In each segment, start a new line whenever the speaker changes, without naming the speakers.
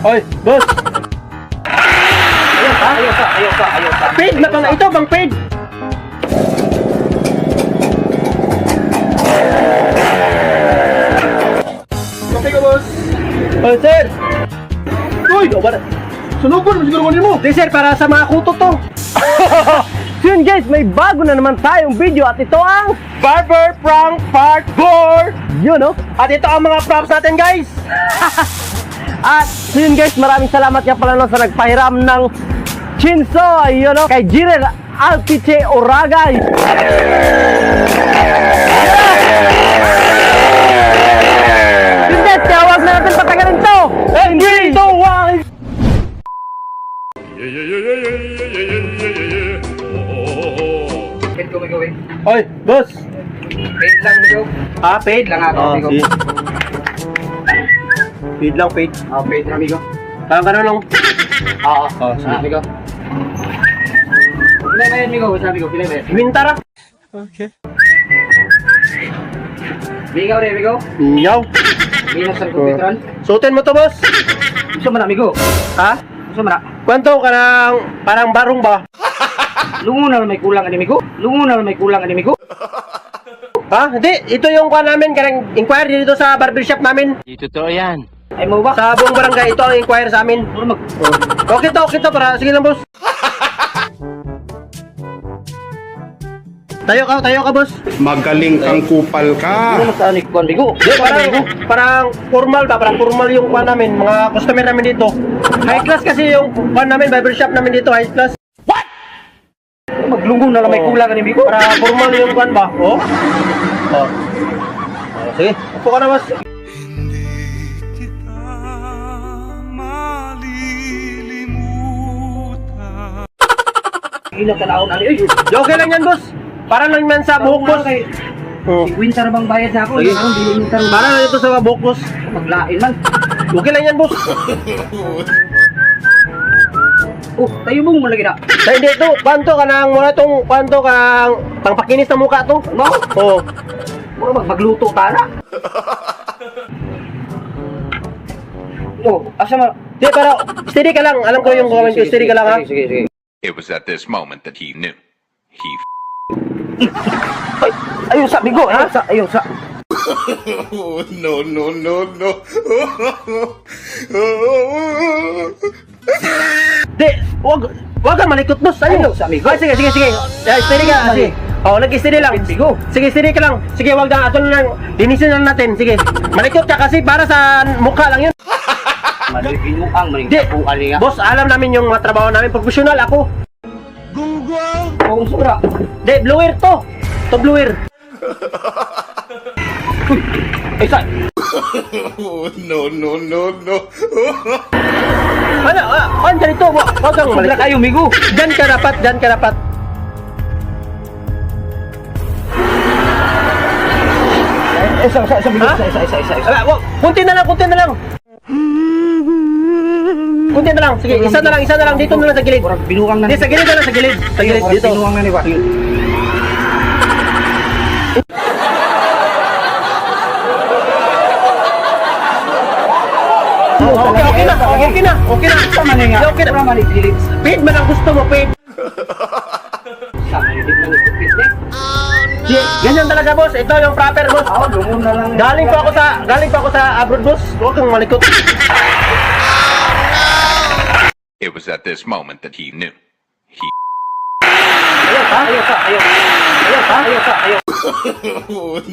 Oy, boss!
Ayaw pa.
Paid na pala ito, bang paid?
Okay ka, boss.
Oy, sir!
Uy! Sunugod mo siguro kunin mo.
Di, sir, para sa mga kuto to. So yun guys, may bago na naman tayong video at ito ang Barber Prank Part 4! Yun, no? At ito ang mga props natin, guys! At so yun guys, maraming salamat nga pala no, sa nagpahiram ng chinso, yun, no? Kay Jirel Altiche Oragay! Yun guys, kaya huwag na natin patagalin to! And 3, 2, 1!
Paid ko, Migo, eh.
Oy, boss!
Paid lang, Migo.
Ah, paid?
Lang ako, Migo.
sige. Paid lang, paid.
Paid na, Migo.
Parang gano'n lang.
Oo.
sige.
Migo. Pilay ba yan, Migo? Sabi ko, pilay ba yan?
Wintara. Okay.
Migo, re, Migo.
Yaw.
Minus ang kupitran.
Suotin mo to, boss.
Gusto mo na, Migo.
Ha?
Gusto mo na.
Kwento ka ng parang barong ba?
Lungo na may kulang ani, Migo. Migo.
Ha? Hindi. Ito yung kuha namin. Karang inquiry dito sa barbershop namin.
Di totoo yan.
Ay mo ba?
Sa buong barangay. Ito ang inquiry sa amin.
Puro mag...
Okay to. Para. Sige lang, boss. Tayo ka, boss.
Magaling kang kupal ka.
Ano sa anik ko, Migo?
Di, parang formal ba? Parang formal yung kuha namin. Mga customer namin dito. High class kasi yung kuha namin. Barbershop namin dito. High class.
Maglunggo na lang may kulang ani, Migo.
Para formal yung kuha ba? Oh. Sige. Upo ka na, boss.
Ina tanawon ani. Ay,
Okay lang yan, boss. Para lang man sa buhok, boss. Oh.
si Quinta na bang bayad sa ako?
Sige.
Karon dili mo
Para lang ito sa buhok, boss.
maglain man.
Okay lang yan, boss.
Oh, tayo mong malagi na.
Sa hindi ito, kwanto ka nang muna itong kwanto kang pangpakinis ng mukha to.
Mo?
Oo.
Mo magluto ta na. Oh, asa ma?
Di, pero steady ka lang. Alam ko yung comment ko, steady ka lang, ha?
Sige.
It was at this moment that he knew. He
Ayun sa Migo, ayun sa.
No.
Di, wag kang malikot, boss. Ayun.
Ayun sa amigo.
Sige. Steady ka, sige. Oo, nag-steady lang.
Amigo.
Sige, steady ka lang. Sige, wag na. Ato lang. Linisin lang natin. Sige. Malikot ka kasi para sa mukha lang yun.
Maligin mo ang maling
Di,
po ali nga.
boss, alam namin yung mga trabaho namin. Professional ako.
Oh, sobra.
Di, blower to. To blower.
Isa.
No.
Ano? Dyan ito. Wag kang
Sobra
malikot.
kayo, Migo.
Dyan ka dapat.
Isa Migo.
Ha?
Isa.
Kunti na lang. Kunti na lang. Sige, isa na lang. Dito na lang sa gilid.
Murag binuang na.
Hindi, sa gilid na lang, sa gilid. Sa gilid,
Murag
dito.
Binuang na ni ba?
Okay na.
Sama ni nga.
Okay na.
Sama ni dilit.
Paid man ang gusto mo, paid.
Sama ni dilit na ni Pit.
Ganyan talaga, boss. Ito yung proper, boss.
Ako lungo na lang.
Galing pa ako sa abroad, boss. Huwag kang malikot.
It was at this moment that he knew. He
Ayaw sa.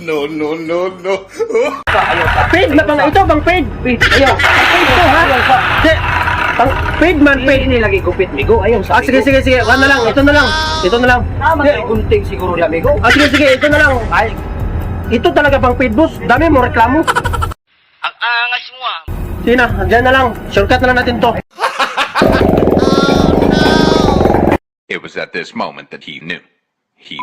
No.
Paid na pang ito, bang paid?
Ayaw.
Paid to, ha? Di, paid man, paid.
Ini lagi gupit, Migo. Ayaw sa.
Sige. Wala na lang. Ito na lang.
Tama kay gunting siguro niya, Migo.
Sige. Ito na lang. Ay, ito talaga pang paid, boss. Dami mo reklamo.
Ang angas mo ah.
Sige na, dyan na lang. Shortcut na lang natin to.
It was at this moment that he knew. He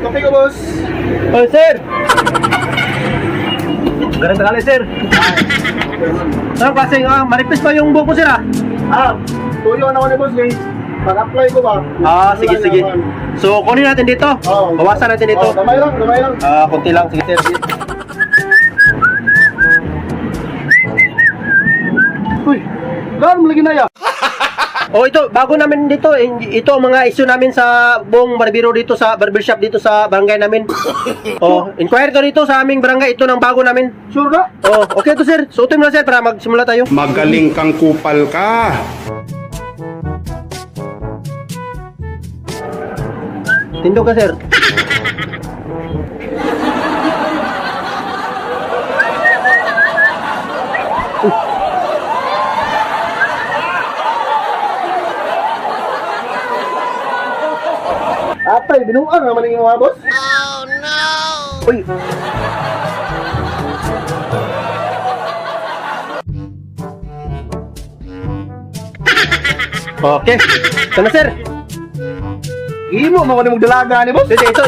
No.
ka, boss. Oh, sir. Ganun kali, sir. Anong klaseng, manipis pa yung buhok mo, sir,
Tuyo na ako ni boss, guys. Pag-apply ko ba?
Sige, sige. So, kunin natin dito.
Oo.
Bawasan natin dito.
Damay lang, damay lang.
Kunti lang. Sige, sir.
Uy, gano'n mo lagi na ya?
Oh, ito, bago namin dito, ito ang mga issue namin sa buong barbero dito sa barbershop dito sa barangay namin. Oh, inquire ka dito sa aming barangay, ito ng bago namin.
Sure na?
Oh, okay to sir. Suotin mo na sir para magsimula tayo.
Magaling kang kupal ka.
Tindog ka sir.
Atay, binuang naman yung mga boss.
Uy. Okay. Ito na sir.
Imo, mga ni magdalaga ni boss.
Ito.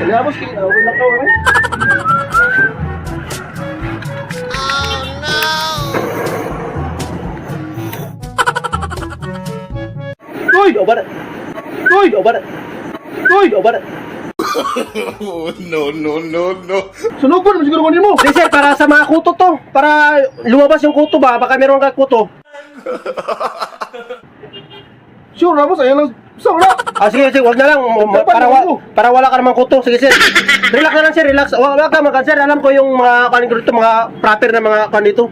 Kaya boss, wala na ka, wala.
Uy, obar. Uy, obar. Uy, obar.
Oh, no, no, no, no.
Sunugon mo siguro ko nimo.
Hindi sir, para sa mga kuto to. Para lumabas yung kuto ba? Baka meron ka kuto.
Sure na boss, ayan lang. Sobra.
Sige, wag na lang. Para wala ka namang kuto. Sige, sir. Relax na lang, sir. Relax. Wag ka mag sir. Alam ko yung mga kanin ko dito, mga proper na mga kanin dito.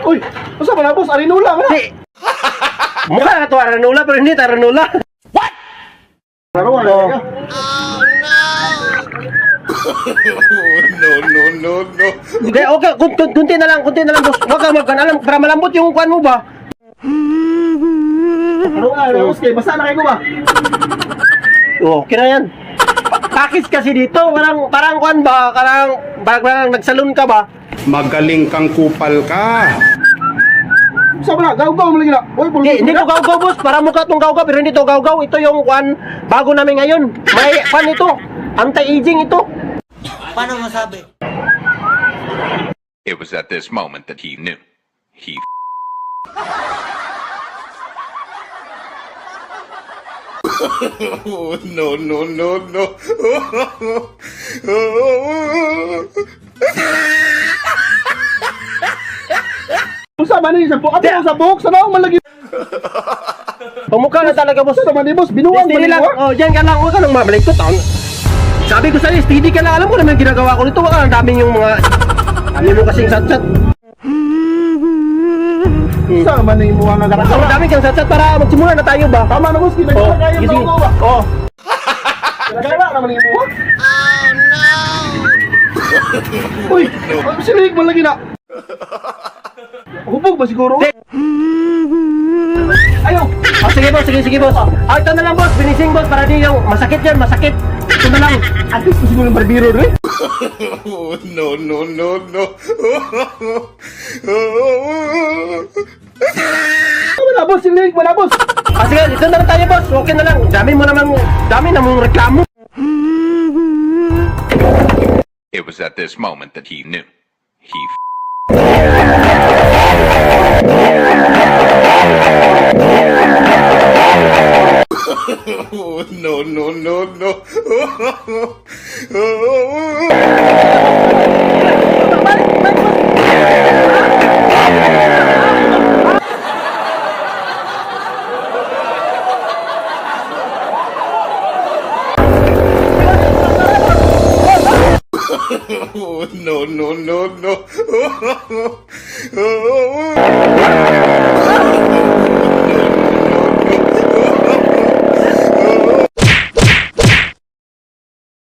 Uy, basta ba na boss? Arinula ba?
Di. Mukha na to Aranula, pero hindi Aranula.
Pero wala ka.
Oh, no, no, no, no.
Okay, kunti na lang, boss. Wag ka alam, para malambot yung kuan mo ba?
Ano nga, boss? Kaya basta na kayo ko ba?
Okay na yan. Pakis kasi dito, parang kuan ba? Parang nagsalon ka ba?
Magaling kang kupal ka.
Basta ba na, gaw-gaw mo lagi na. Uy,
Hindi to gaw-gaw, boss. Para mukha tong gaw-gaw, pero hindi to gaw-gaw. Ito yung kuan bago namin ngayon. May kuan ito. Anti-aging ito.
It was at this moment that he knew. He
Oh, no, no, no, no.
Basta ba na yung sabok? Ato yung sabok? Sana ako malagi.
Pamukha na talaga, boss.
Basta naman ni boss, binuang
Steady lang.
mo.
Oh, diyan ka lang. Huwag ka nang mamalikot. Sabi ko sa'yo, steady ka lang. Alam ko naman yung ginagawa ko nito. Wag ka ang daming yung mga... Dami mo kasing sat-sat.
Basta naman na yung mga
Ang
nagkakasama.
dami kang sat-sat para magsimula na tayo ba?
Tama na boss, kinagala kayo
sige.
ng gawa.
Oh.
Kinagala naman yung mga. Uy, silig mo lagi na. Hubog ba siguro?
Ayaw! Sige boss. Ito na lang boss, finishing boss para di yung masakit yan, masakit. Ito na lang.
At least siguro yung barbero rin.
Oh, no, no, no, no.
Wala boss, silig, wala boss.
Sige, ito na lang tayo boss. Okay na lang. Dami na mong reklamo.
It was at this moment that he knew. He
Oh, no, no, no, no. Oh, no, no, no, no.